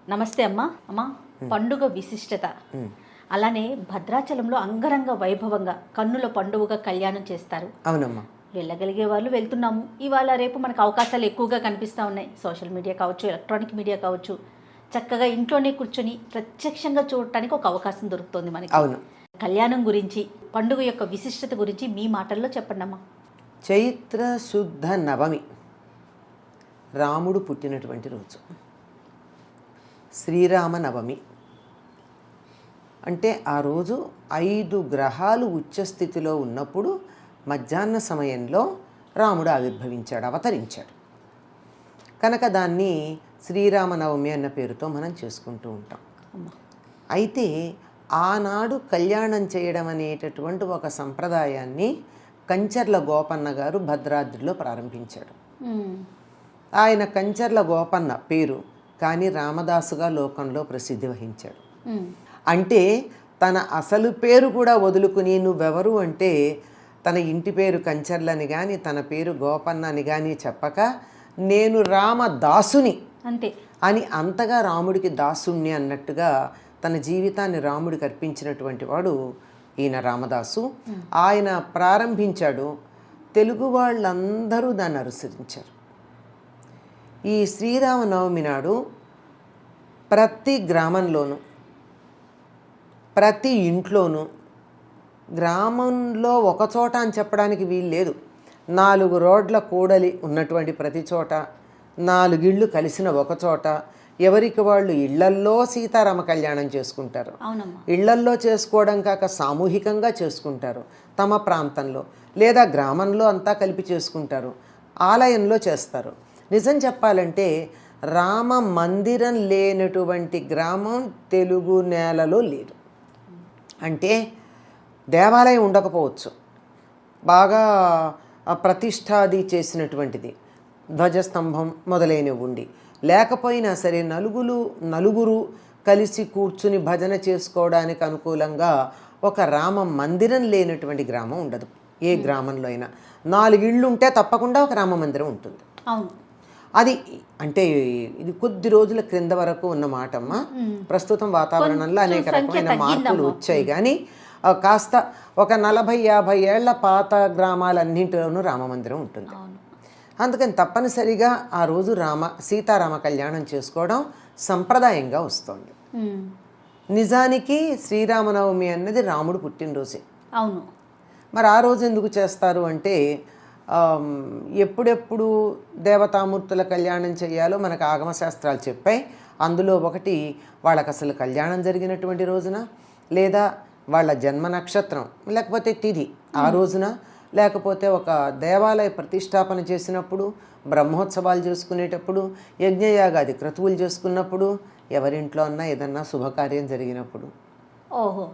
నమస్తే అమ్మా. అమ్మా, పండుగ విశిష్టత అలానే భద్రాచలంలో అంగరంగ వైభవంగా కన్నుల పండుగగా కళ్యాణం చేస్తారు. అవునమ్మా. వెళ్ళగలిగే వాళ్ళు వెళ్తున్నాము. ఇవాళ రేపు మనకు అవకాశాలు ఎక్కువగా కనిపిస్తూ ఉన్నాయి. సోషల్ మీడియా కావచ్చు, ఎలక్ట్రానిక్ మీడియా కావచ్చు. చక్కగా ఇంట్లోనే కూర్చొని ప్రత్యక్షంగా చూడటానికి ఒక అవకాశం దొరుకుతుంది మనకి. అవును. కళ్యాణం గురించి, పండుగ యొక్క విశిష్టత గురించి మీ మాటల్లో చెప్పండి అమ్మా. చైత్ర శుద్ధ నవమి రాముడు పుట్టినటువంటి రోజు. శ్రీరామ నవమి అంటే ఆ రోజు 5 గ్రహాలు ఉచ్చస్థితిలో ఉన్నప్పుడు మధ్యాహ్న సమయంలో రాముడు ఆవిర్భవించాడు, అవతరించాడు. కనుక దాన్ని శ్రీరామనవమి అన్న పేరుతో మనం చేసుకుంటూ ఉంటాం. అయితే ఆనాడు కళ్యాణం చేయడం అనేటటువంటి ఒక సంప్రదాయాన్ని కంచర్ల గోపన్న గారు భద్రాద్రిలో ప్రారంభించాడు. ఆయన కంచర్ల గోపన్న పేరు, కానీ రామదాసుగా లోకంలో ప్రసిద్ధి వహించాడు. అంటే తన అసలు పేరు కూడా వదులుకుని నువ్వెవరు అంటే తన ఇంటి పేరు కంచర్లని కానీ తన పేరు గోపన్న అని కానీ చెప్పక నేను రామదాసుని అంతే అని అంతగా రాముడికి దాసుణ్ణి అన్నట్టుగా తన జీవితాన్ని రాముడికి అర్పించినటువంటి వాడు ఈయన రామదాసు. ఆయన ప్రారంభించాడు, తెలుగు వాళ్ళందరూ దాన్ని అనుసరించారు. ఈ శ్రీరామనవమి నాడు ప్రతి గ్రామంలోనూ ప్రతి ఇంట్లోనూ, గ్రామంలో ఒక చోట అని చెప్పడానికి వీలు లేదు, 4 రోడ్ల కూడలి ఉన్నటువంటి ప్రతి చోట, 4 ఇళ్ళు కలిసిన ఒక చోట ఎవరికి వాళ్ళు ఇళ్లల్లో సీతారామ కళ్యాణం చేసుకుంటారు. ఇళ్లల్లో చేసుకోవడం కాక సామూహికంగా చేసుకుంటారు. తమ ప్రాంతంలో లేదా గ్రామంలో అంతా కలిపి చేసుకుంటారు. ఆలయంలో చేస్తారు. నిజం చెప్పాలంటే రామ మందిరం లేనటువంటి గ్రామం తెలుగు నేలలో లేదు. అంటే దేవాలయం ఉండకపోవచ్చు, బాగా ప్రతిష్టాది చేసినటువంటిది, ధ్వజస్తంభం మొదలైనవి ఉండి, లేకపోయినా సరే నలుగురు కలిసి కూర్చుని భజన చేసుకోవడానికి అనుకూలంగా ఒక రామ మందిరం లేనటువంటి గ్రామం ఉండదు. ఏ గ్రామంలో అయినా 4 ఇళ్ళు ఉంటే తప్పకుండా ఒక రామ మందిరం ఉంటుంది. అవును. అది అంటే ఇది కొద్ది రోజుల క్రింద వరకు ఉన్న మాటమ్మా. ప్రస్తుతం వాతావరణంలో అనేక రకమైన మార్పులు వచ్చాయి, కానీ కాస్త ఒక 40-50 ఏళ్ల పాత గ్రామాలన్నింటిలోనూ రామమందిరం ఉంటుంది. అందుకని తప్పనిసరిగా ఆ రోజు సీతారామ కళ్యాణం చేసుకోవడం సంప్రదాయంగా వస్తుంది. నిజానికి శ్రీరామనవమి అన్నది రాముడు పుట్టినరోజే. అవును. మరి ఆ రోజు ఎందుకు చేస్తారు అంటే ఎప్పుడెప్పుడు దేవతామూర్తుల కళ్యాణం చేయాలో మనకు ఆగమశాస్త్రాలు చెప్పాయి. అందులో ఒకటి వాళ్ళకి అసలు కళ్యాణం జరిగినటువంటి రోజున, లేదా వాళ్ళ జన్మ నక్షత్రం లేకపోతే తిథి ఆ రోజున, లేకపోతే ఒక దేవాలయ ప్రతిష్టాపన చేసినప్పుడు, బ్రహ్మోత్సవాలు చేసుకునేటప్పుడు, యజ్ఞయాగాది క్రతువులు చేసుకున్నప్పుడు, ఎవరింట్లో అన్నా ఏదన్నా శుభకార్యం జరిగినప్పుడు, ఓహో,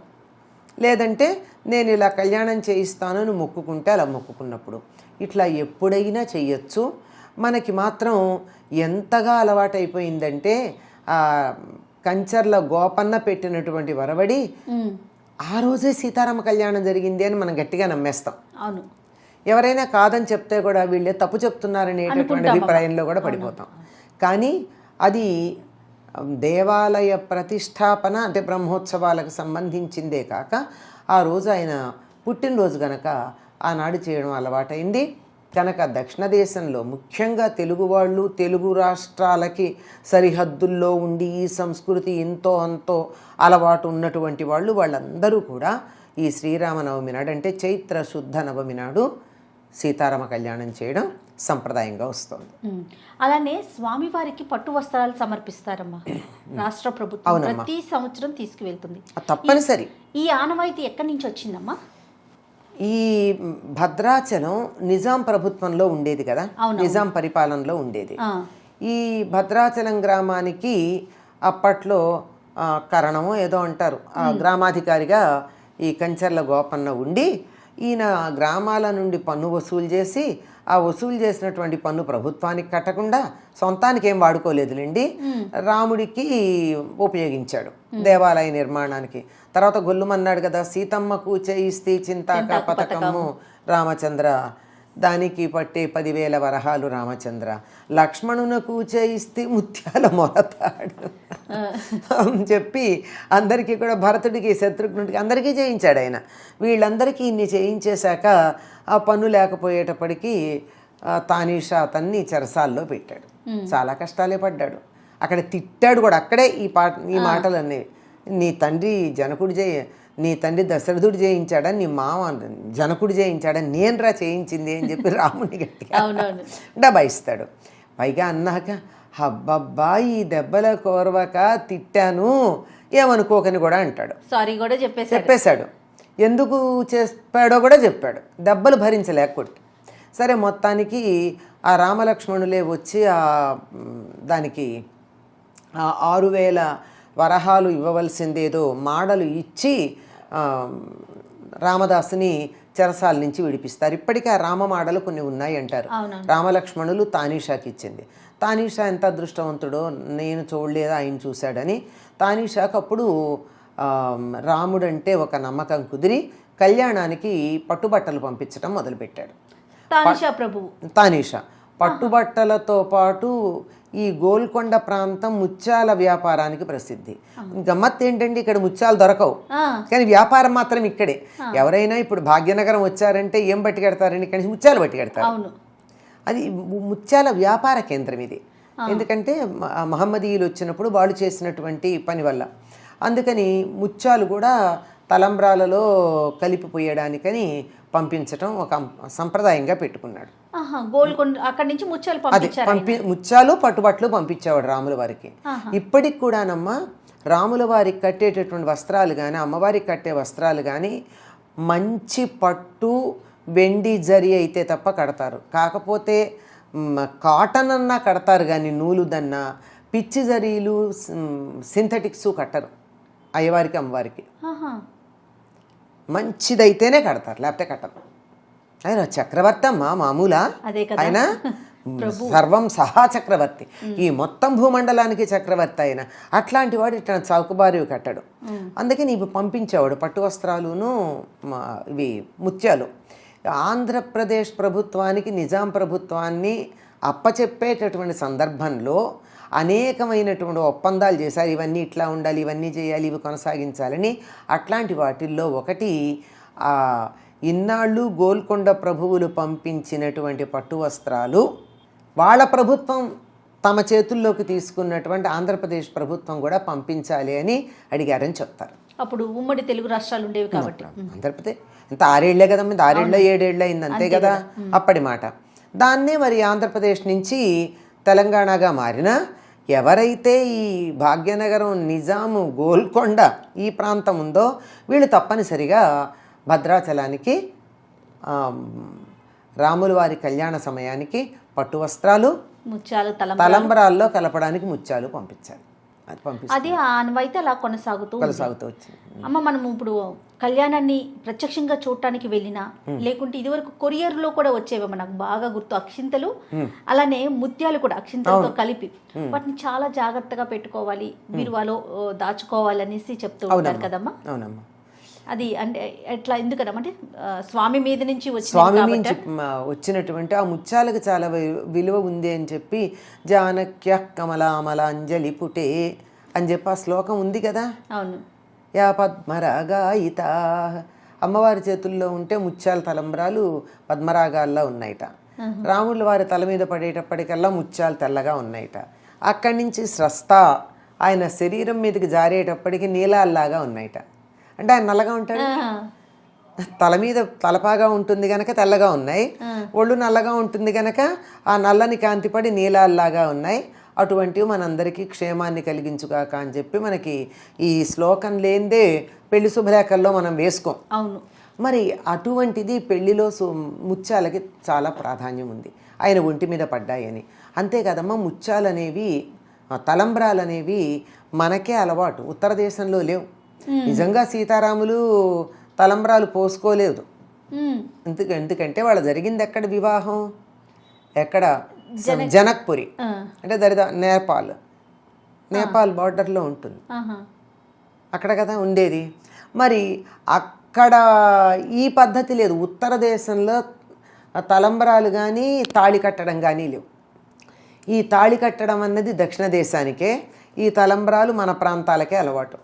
లేదంటే నేను ఇలా కళ్యాణం చేయిస్తానని మొక్కుకుంటే అలా మొక్కుకున్నప్పుడు, ఇట్లా ఎప్పుడైనా చెయ్యొచ్చు. మనకి మాత్రం ఎంతగా అలవాటైపోయిందంటే కంచర్ల గోపన్న పెట్టినటువంటి వరవడి ఆ రోజే సీతారామ కళ్యాణం జరిగింది అని మనం గట్టిగా నమ్మేస్తాం. అవును. ఎవరైనా కాదని చెప్తే కూడా వీళ్ళే తప్పు చెప్తున్నారనేటటువంటి అభిప్రాయంలో కూడా పడిపోతాం. కానీ అది దేవాలయ ప్రతిష్టాపన అంటే బ్రహ్మోత్సవాలకు సంబంధించిందే కాక ఆ రోజు ఆయన పుట్టినరోజు గనక ఆనాడు చేయడం అలవాటైంది. కనుక దక్షిణ దేశంలో ముఖ్యంగా తెలుగు వాళ్ళు, తెలుగు రాష్ట్రాలకి సరిహద్దుల్లో ఉండి ఈ సంస్కృతి ఎంతో అంతో అలవాటు ఉన్నటువంటి వాళ్ళందరూ కూడా ఈ శ్రీరామనవమి నాడు అంటే చైత్ర శుద్ధ నవమి నాడు సీతారామ కళ్యాణం చేయడం సంప్రదాయంగా వస్తుంది. అలానే స్వామివారికి పట్టు వస్త్రాలు సమర్పిస్తారమ్మా. రాష్ట్ర ప్రభుత్వం ప్రతి సంవత్సరం తీసుకువెళ్తుంది, తప్పనిసరి. ఈ ఆనవాయితీ ఎక్కడి నుంచి వచ్చిందమ్మా? ఈ భద్రాచలం నిజాం ప్రభుత్వంలో ఉండేది కదా, నిజాం పరిపాలనలో ఉండేది. ఈ భద్రాచలం గ్రామానికి అప్పట్లో కరణమో ఏదో అంటారు, గ్రామాధికారిగా ఈ కంచర్ల గోపన్న ఉండి ఈయన గ్రామాల నుండి పన్ను వసూలు చేసి ఆ వసూలు చేసినటువంటి పన్ను ప్రభుత్వానికి కట్టకుండా సొంతానికి ఏం వాడుకోలేదులేండి, రాముడికి ఉపయోగించాడు దేవాలయ నిర్మాణానికి. తర్వాత గొల్లుమన్నాడు కదా, సీతమ్మకు చేయిస్తే చింతాక పథకము రామచంద్ర దానికి పట్టే 10,000 వరహాలు రామచంద్ర, లక్ష్మణునకు చేయిస్తే ముత్యాల మొలతాడు అని చెప్పి అందరికీ కూడా భరతుడికి శత్రుఘ్నుడికి అందరికీ చేయించాడు ఆయన. వీళ్ళందరికీ ఇన్ని చేయించేశాక ఆ పన్ను లేకపోయేటప్పటికీ తానీషా అతన్ని చెరసాల్లో పెట్టాడు. చాలా కష్టాలే పడ్డాడు. అక్కడ తిట్టాడు కూడా. అక్కడే ఈ మాటలు అనేవి, నీ తండ్రి దశరథుడు చేయించాడని, నీ మామ జనకుడు చేయించాడని, నేనురా చేయించింది అని చెప్పి రాముని గట్టిగా డబాయిస్తాడు. పైగా అన్నాక హబ్బబ్బా ఈ దెబ్బల కోరవక తిట్టాను ఏమనుకోకని కూడా అంటాడు. సారీ కూడా చెప్పేశాడు. ఎందుకు చెప్పాడో కూడా చెప్పాడు. దెబ్బలు భరించలేకొట్టి. సరే, మొత్తానికి ఆ రామలక్ష్మణులే వచ్చి దానికి 6,000 వరహాలు ఇవ్వవలసిందేదో మాడలు ఇచ్చి రామదాసుని చెరసాల నుంచి విడిపిస్తారు. ఇప్పటికీ ఆ రామమాడలు కొన్ని ఉన్నాయి అంటారు. రామలక్ష్మణులు తానీషాకి ఇచ్చింది. తానీషా ఎంత అదృష్టవంతుడో, నేను చూడలేదు ఆయన చూశాడని. తానీషాకు అప్పుడు రాముడంటే ఒక నమ్మకం కుదిరి కళ్యాణానికి పట్టుబట్టలు పంపించడం మొదలుపెట్టాడు. తానీషా పట్టుబట్టలతో పాటు ఈ గోల్కొండ ప్రాంతం ముత్యాల వ్యాపారానికి ప్రసిద్ధి. గమ్మత్ ఏంటంటే ఇక్కడ ముత్యాలు దొరకవు, కానీ వ్యాపారం మాత్రం ఇక్కడే. ఎవరైనా ఇప్పుడు భాగ్యనగరం వచ్చారంటే ఏం పట్టుకెడతారండి? ఇక్కడ నుంచి ముత్యాలు పట్టుకెడతారు. అది ముత్యాల వ్యాపార కేంద్రం ఇది. ఎందుకంటే మహమ్మదీయులు వచ్చినప్పుడు వాళ్ళు చేసినటువంటి పని వల్ల. అందుకని ముత్యాలు కూడా తలంబ్రాలలో కలిపిపోయడానికని పంపించటం ఒక సంప్రదాయంగా పెట్టుకున్నాడు. ముత్యాలు పట్టుబట్టలు పంపించేవాడు రాముల వారికి. ఇప్పటికి కూడానమ్మా రాముల వారికి కట్టేటటువంటి వస్త్రాలు కానీ, అమ్మవారికి కట్టే వస్త్రాలు కానీ మంచి పట్టు వెండి జరి అయితే తప్ప కడతారు. కాకపోతే కాటన్ అన్నా కడతారు కానీ నూలుదన్నా పిచ్చి జరీలు సింథటిక్స్ కట్టరు. అయ్యవారికి అమ్మవారికి మంచిదైతేనే కడతారు, లేకపోతే కట్టరు. ఆయన చక్రవర్తి అమ్మా, మామూలా? ఆయన సర్వం సహా చక్రవర్తి, ఈ మొత్తం భూమండలానికి చక్రవర్తి ఆయన. అట్లాంటి వాడు ఇట్లా చౌకబారి కట్టడు. అందుకని ఇవి పంపించేవాడు పట్టు వస్త్రాలును ఇవి ముత్యాలు. ఆంధ్రప్రదేశ్ ప్రభుత్వానికి నిజాం ప్రభుత్వాన్ని అప్పచెప్పేటటువంటి సందర్భంలో అనేకమైనటువంటి ఒప్పందాలు చేశారు. ఇవన్నీ ఇట్లా ఉండాలి, ఇవన్నీ చేయాలి, ఇవి కొనసాగించాలని. అట్లాంటి వాటిల్లో ఒకటి ఇన్నాళ్ళు గోల్కొండ ప్రభువులు పంపించినటువంటి పట్టు వస్త్రాలు వాళ్ళ ప్రభుత్వం తమ చేతుల్లోకి తీసుకున్నటువంటి ఆంధ్రప్రదేశ్ ప్రభుత్వం కూడా పంపించాలి అని అడిగారని చెప్తారు. అప్పుడు ఉమ్మడి తెలుగు రాష్ట్రాలు ఉండేవి కాబట్టి ఆంధ్రప్రదేశ్ ఇంత 6 ఏళ్లే కదా, 6 ఏళ్ళ 7 ఏళ్ళు అయింది అంతే కదా అప్పటి మాట. దాన్నే మరి ఆంధ్రప్రదేశ్ నుంచి తెలంగాణగా మారిన ఎవరైతే ఈ భాగ్యనగరం, నిజాము, గోల్కొండ ఈ ప్రాంతం ఉందో వీళ్ళు తప్పనిసరిగా భద్రాచలానికి రాముల వారి కళ్యాణ సమయానికి పట్టు వస్త్రాలు, ముత్యాలు, తలంబరాల్లో కలపడానికి ముత్యాలు పంపించాలి. అది ఆనవాయితీ అలా కొనసాగుతూ వచ్చింది. అమ్మ, మనం ఇప్పుడు కళ్యాణాన్ని ప్రత్యక్షంగా చూడటానికి వెళ్ళినా, లేకుంటే ఇదివరకు కొరియర్లో కూడా వచ్చేవి మనకు బాగా గుర్తు అక్షింతలు, అలానే ముత్యాలు కూడా అక్షింతలతో కలిపి వాటిని చాలా జాగ్రత్తగా పెట్టుకోవాలి, బీరువాలో దాచుకోవాలనేసి చెప్తూ ఉంటారు కదమ్మా. అవునమ్మా. అది అంటే ఎట్లా, ఎందుకనమ్మా అంటే స్వామి మీద నుంచి వచ్చినటువంటి ఆ ముత్యాలకు చాలా విలువ ఉంది అని చెప్పి జానక్య కమలామలాంజలి పుటే అని చెప్పి ఆ శ్లోకం ఉంది కదా. అవును. యా పద్మరాగాయిత, అమ్మవారి చేతుల్లో ఉంటే ముత్యాల తలంబ్రాలు పద్మరాగాల్లో ఉన్నాయిట. రాముల వారి తల మీద పడేటప్పటికల్లా ముత్యాలు తెల్లగా ఉన్నాయిట. అక్కడి నుంచి స్రస్త ఆయన శరీరం మీదకి జారేటప్పటికి నీలాల్లాగా ఉన్నాయిట. అంటే ఆయన నల్లగా ఉంటాడు, తల మీద తలపాగా ఉంటుంది కనుక తెల్లగా ఉన్నాయి, ఒళ్ళు నల్లగా ఉంటుంది కనుక ఆ నల్లని కాంతిపడి నీలాల్లాగా ఉన్నాయి. అటువంటివి మనందరికీ క్షేమాన్ని కలిగించుగాక అని చెప్పి మనకి ఈ శ్లోకం లేనిదే పెళ్లి శుభలేఖల్లో మనం వేసుకోం. అవును. మరి అటువంటిది పెళ్లిలో ముత్యాలకి చాలా ప్రాధాన్యం ఉంది. ఆయన ఒంటి మీద పడ్డాయని. అంతే కదమ్మా, ముత్యాలు అనేవి, తలంబ్రాలు అనేవి మనకే అలవాటు, ఉత్తర దేశంలో లేవు. నిజంగా సీతారాములు తలంబ్రాలు పోసుకోలేదు. ఎందుకంటే వాళ్ళు జరిగింది ఎక్కడ వివాహం, ఎక్కడ జనక్పురి అంటే నేపాల్ బార్డర్లో ఉంటుంది అక్కడ కదా ఉండేది. మరి అక్కడ ఈ పద్ధతి లేదు. ఉత్తర దేశంలో ఆ తలంబరాలు కానీ తాళి కట్టడం కానీ లేవు. ఈ తాళి కట్టడం అన్నది దక్షిణ దేశానికే, ఈ తలంబరాలు మన ప్రాంతాలకే అలవాటు.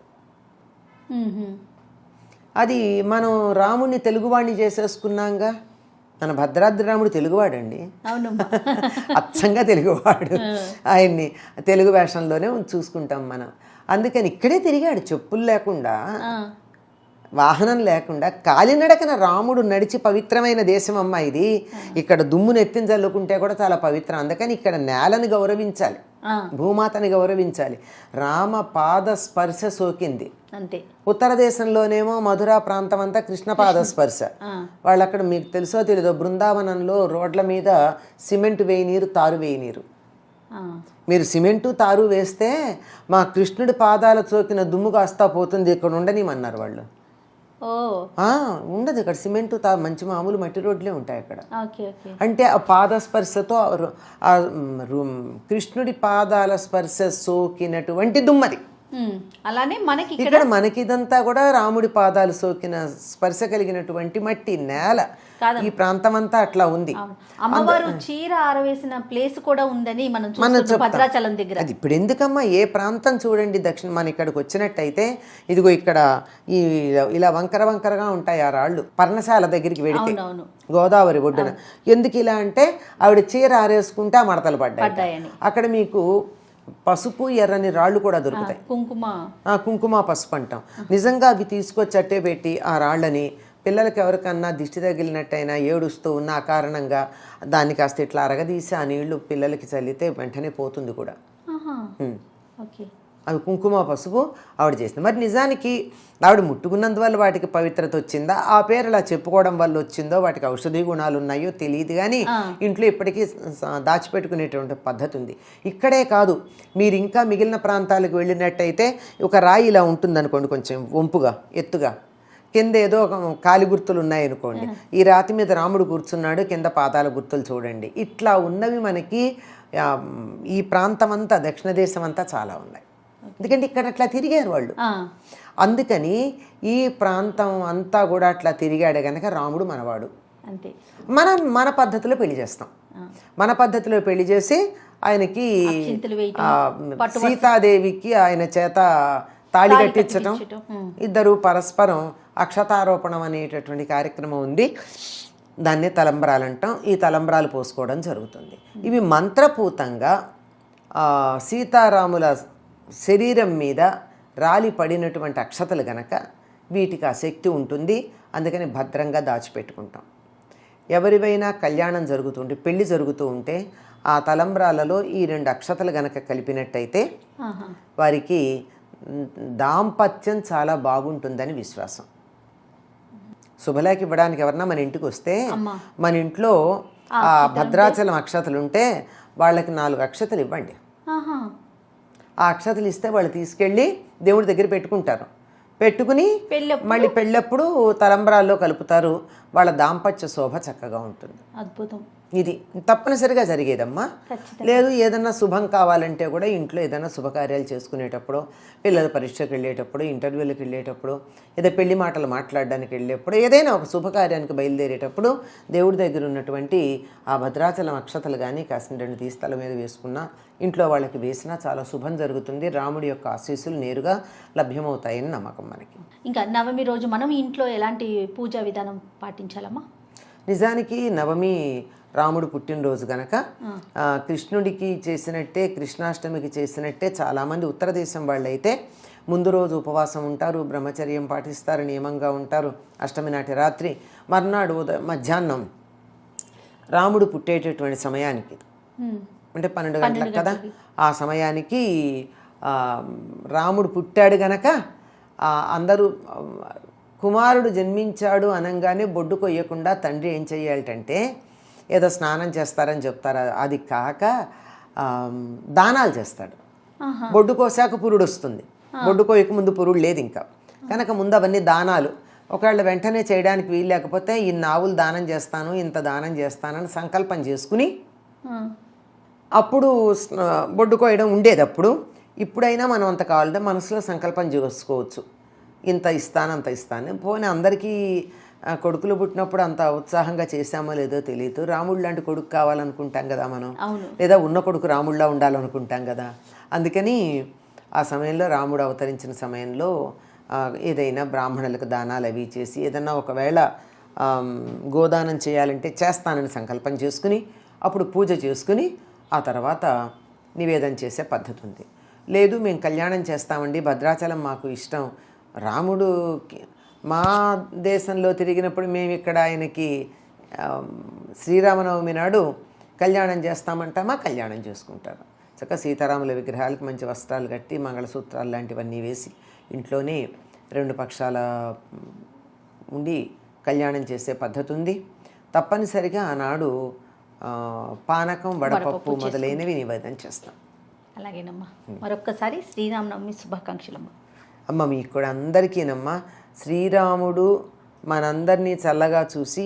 అది మనం రాముడిని తెలుగువాడిని చేసేసుకున్నాంగా. మన భద్రాద్రి రాముడు తెలుగువాడండి, అచ్చంగా తెలుగువాడు. ఆయన్ని తెలుగు వేషంలోనే చూసుకుంటాం మనం. అందుకని ఇక్కడే తిరిగాడు, చెప్పులు లేకుండా, వాహనం లేకుండా, కాలినడకన రాముడు నడిచి, పవిత్రమైన దేశం అమ్మ ఇది. ఇక్కడ దుమ్మును ఎత్తిన చల్లుకుంటే కూడా చాలా పవిత్రం. అందుకని ఇక్కడ నేలని గౌరవించాలి, భూమాతని గౌరవించాలి. రామ పాద స్పర్శ సోకింది అంతే. ఉత్తర దేశంలోనేమో మధురా ప్రాంతం అంతా కృష్ణ పాద స్పర్శ. వాళ్ళు అక్కడ మీకు తెలుసో తెలీదో, బృందావనంలో రోడ్ల మీద సిమెంట్ వేయనీరు, తారు వేయనీరు. మీరు సిమెంటు తారు వేస్తే మా కృష్ణుడి పాదాల సోకిన దుమ్ము కాస్తా పోతుంది, ఇక్కడ ఉండనిమన్నారు వాళ్ళు. ఉండదు ఇక్కడ సిమెంటు మంచి మామూలు మట్టి రోడ్లే ఉంటాయి అక్కడ. అంటే ఆ పాదస్పర్శతో కృష్ణుడి పాదాల స్పర్శ సోకినటువంటి దుమ్మది. అలానే మనకి ఇక్కడ మనకి ఇదంతా కూడా రాముడి పాదాలు సోకిన స్పర్శ కలిగినటువంటి మట్టి నేల. ఈ ప్రాంతం అంతా అట్లా ఉంది. అమ్మవారు చీర ఆరవేసిన ప్లేస్ కూడా ఉందని మనం భద్రాచలం దగ్గర. అది ఇప్పుడు ఎందుకమ్మా, ఏ ప్రాంతం చూడండి దక్షిణ మన ఇక్కడికి వచ్చినట్టయితే, ఇదిగో ఇక్కడ ఈ ఇలా వంకర వంకరగా ఉంటాయి ఆ రాళ్ళు. పర్ణశాల దగ్గరికి వెడితే గోదావరి ఒడ్డున. ఎందుకు ఇలా అంటే ఆవిడ చీర ఆరేసుకుంటే ఆ మడతలు పడ్డాయి. అక్కడ మీకు పసుపు ఎర్రని రాళ్ళు కూడా దొరుకుతాయి, కుంకుమ పసుపు అంటాం. నిజంగా అవి తీసుకొచ్చి అట్టే పెట్టి ఆ రాళ్ళని పిల్లలకి ఎవరికన్నా దిష్టి తగిలినట్టయినా ఏడుస్తూ ఉన్న ఆ కారణంగా దాన్ని కాస్త ఇట్లా అరగదీసి ఆ నీళ్లు పిల్లలకి చల్లితే వెంటనే పోతుంది కూడా. అవి కుంకుమ పసుపు ఆవిడ చేసింది. మరి నిజానికి ఆవిడ ముట్టుకున్నందువల్ల వాటికి పవిత్రత వచ్చిందా, ఆ పేరు అలా చెప్పుకోవడం వల్ల వచ్చిందో, వాటికి ఔషధీ గుణాలు ఉన్నాయో తెలియదు. కానీ ఇంట్లో ఇప్పటికీ దాచిపెట్టుకునేటువంటి పద్ధతి ఉంది. ఇక్కడే కాదు, మీరు ఇంకా మిగిలిన ప్రాంతాలకు వెళ్ళినట్టయితే ఒక రాయి ఇలా ఉంటుందనుకోండి, కొంచెం వంపుగా ఎత్తుగా, కింద ఏదో కాలి గుర్తులు ఉన్నాయనుకోండి, ఈ రాతి మీద రాముడు కూర్చున్నాడు, కింద పాదాల గుర్తులు చూడండి. ఇట్లా ఉన్నవి మనకి ఈ ప్రాంతం అంతా, దక్షిణ దేశం అంతా చాలా ఉన్నాయి. ఎందుకంటే ఇక్కడ అట్లా తిరిగారు వాళ్ళు. అందుకని ఈ ప్రాంతం అంతా కూడా అట్లా తిరిగాడు కనుక రాముడు మనవాడు. మన పద్ధతిలో పెళ్లి చేస్తాం. మన పద్ధతిలో పెళ్లి చేసి ఆయనకి సీతాదేవికి ఆయన చేత తాళి కట్టించటం, ఇద్దరు పరస్పరం అక్షతారోపణం అనేటటువంటి కార్యక్రమం ఉంది. దాన్నే తలంబ్రాలు అంటాం. ఈ తలంబ్రాలు పోసుకోవడం జరుగుతుంది. ఇవి మంత్రపూతంగా సీతారాముల శరీరం మీద రాలి పడినటువంటి అక్షతలు గనక వీటికి ఆ శక్తి ఉంటుంది. అందుకని భద్రంగా దాచిపెట్టుకుంటాం. ఎవరివైనా కళ్యాణం జరుగుతుంటే, పెళ్లి జరుగుతూ ఉంటే ఆ తలంబ్రాలలో ఈ 2 అక్షతలు గనక కలిపినట్టయితే వారికి దాంపత్యం చాలా బాగుంటుందని విశ్వాసం. శుభలేఖ ఇవ్వడానికి ఎవరన్నా మన ఇంటికి వస్తే, మన ఇంట్లో ఆ భద్రాచలం అక్షతలు ఉంటే వాళ్ళకి 4 అక్షతలు ఇవ్వండి. ఆ అక్షతలు ఇస్తే వాళ్ళు తీసుకెళ్ళి దేవుడి దగ్గర పెట్టుకుంటారు. పెట్టుకుని మళ్ళీ పెళ్ళప్పుడు తలంబ్రాల్లో కలుపుతారు. వాళ్ళ దాంపత్య శోభ చక్కగా ఉంటుంది. అద్భుతం. ఇది తప్పనిసరిగా జరిగేదమ్మా. లేదు ఏదన్నా శుభం కావాలంటే కూడా ఇంట్లో ఏదైనా శుభకార్యాలు చేసుకునేటప్పుడు, పిల్లల పరీక్షకు వెళ్ళేటప్పుడు, ఇంటర్వ్యూలకు వెళ్ళేటప్పుడు, ఏదో పెళ్లి మాటలు మాట్లాడడానికి వెళ్ళేటప్పుడు, ఏదైనా ఒక శుభకార్యానికి బయలుదేరేటప్పుడు దేవుడి దగ్గర ఉన్నటువంటి ఆ భద్రాచలం అక్షతలు కానీ కాసిన 2 తీస్తల మీద వేసుకున్నా, ఇంట్లో వాళ్ళకి వేసినా చాలా శుభం జరుగుతుంది. రాముడి యొక్క ఆశీస్సులు నేరుగా లభ్యమవుతాయని నమ్మకం మనకి. ఇంకా నవమి రోజు మనం ఇంట్లో ఎలాంటి పూజా విధానం పాటించాలమ్మా? నిజానికి నవమి రాముడు పుట్టినరోజు కనుక కృష్ణుడికి చేసినట్టే, కృష్ణాష్టమికి చేసినట్టే చాలామంది ఉత్తర దేశం వాళ్ళు అయితే ముందు రోజు ఉపవాసం ఉంటారు, బ్రహ్మచర్యం పాటిస్తారు, నియమంగా ఉంటారు. అష్టమి నాటి రాత్రి, మర్నాడు మధ్యాహ్నం రాముడు పుట్టేటటువంటి సమయానికి, అంటే 12 గంటలకు కదా, ఆ సమయానికి రాముడు పుట్టాడు గనక అందరూ కుమారుడు జన్మించాడు అనగానే బొడ్డు కొయ్యకుండా తండ్రి ఏం చెయ్యాలంటే ఏదో స్నానం చేస్తారని చెప్తారు. అది కాక దానాలు చేస్తాడు. బొడ్డు కోసాక పురుడు వస్తుంది, బొడ్డు కోయక ముందు పురుడు లేదు ఇంకా కనుక ముందు అవన్నీ దానాలు. ఒకవేళ వెంటనే చేయడానికి వీలు లేకపోతే ఇన్ని ఆవులు దానం చేస్తాను, ఇంత దానం చేస్తానని సంకల్పం చేసుకుని అప్పుడు బొడ్డు కోయడం ఉండేది. అప్పుడు ఇప్పుడైనా మనం అంత కావాలంటే మనసులో సంకల్పం చేసుకోవచ్చు, ఇంత ఇస్తాను అంత ఇస్తాను. పోనీ అందరికీ కొడుకులు పుట్టినప్పుడు అంత ఉత్సాహంగా చేశామో లేదో తెలియదు. రాముడు లాంటి కొడుకు కావాలనుకుంటాం కదా మనం, లేదా ఉన్న కొడుకు రాముడిలా ఉండాలనుకుంటాం కదా. అందుకని ఆ సమయంలో రాముడు అవతరించిన సమయంలో ఏదైనా బ్రాహ్మణులకు దానాలు అవి చేసి, ఏదన్నా ఒకవేళ గోదానం చేయాలంటే చేస్తానని సంకల్పం చేసుకుని అప్పుడు పూజ చేసుకుని ఆ తర్వాత నివేదన చేసే పద్ధతి ఉంది. లేదు మేము కళ్యాణం చేస్తామండి, భద్రాచలం మాకు ఇష్టం, రాముడు మా దేశంలో తిరిగినప్పుడు మేము ఇక్కడ ఆయనకి శ్రీరామనవమి నాడు కళ్యాణం చేస్తామంటామా, కళ్యాణం చేసుకుంటారు. చక్కగా సీతారాముల విగ్రహాలకు మంచి వస్త్రాలు కట్టి మంగళసూత్రాలు లాంటివన్నీ వేసి ఇంట్లోనే రెండు పక్షాల ఉండి కళ్యాణం చేసే పద్ధతి ఉంది. తప్పనిసరిగా ఆనాడు పానకం, వడపప్పు మొదలైనవి నివేదన చేస్తాం. అలాగేనమ్మా. మరొక్కసారి శ్రీరామనవమి శుభాకాంక్షలమ్మా. అమ్మ మీకు కూడా అందరికీనమ్మా. శ్రీరాముడు మనందరినీ చల్లగా చూసి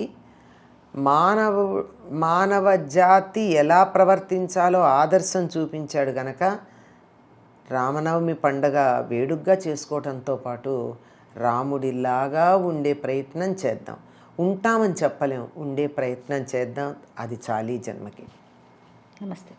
మానవ జాతి ఎలా ప్రవర్తించాలో ఆదర్శం చూపించాడు గనక రామనవమి పండగ వేడుగ్గా చేసుకోవడంతో పాటు రాముడిలాగా ఉండే ప్రయత్నం చేద్దాం. ఉంటామని చెప్పలేం, ఉండే ప్రయత్నం చేద్దాం. అది చాలీ జన్మకి. నమస్తే.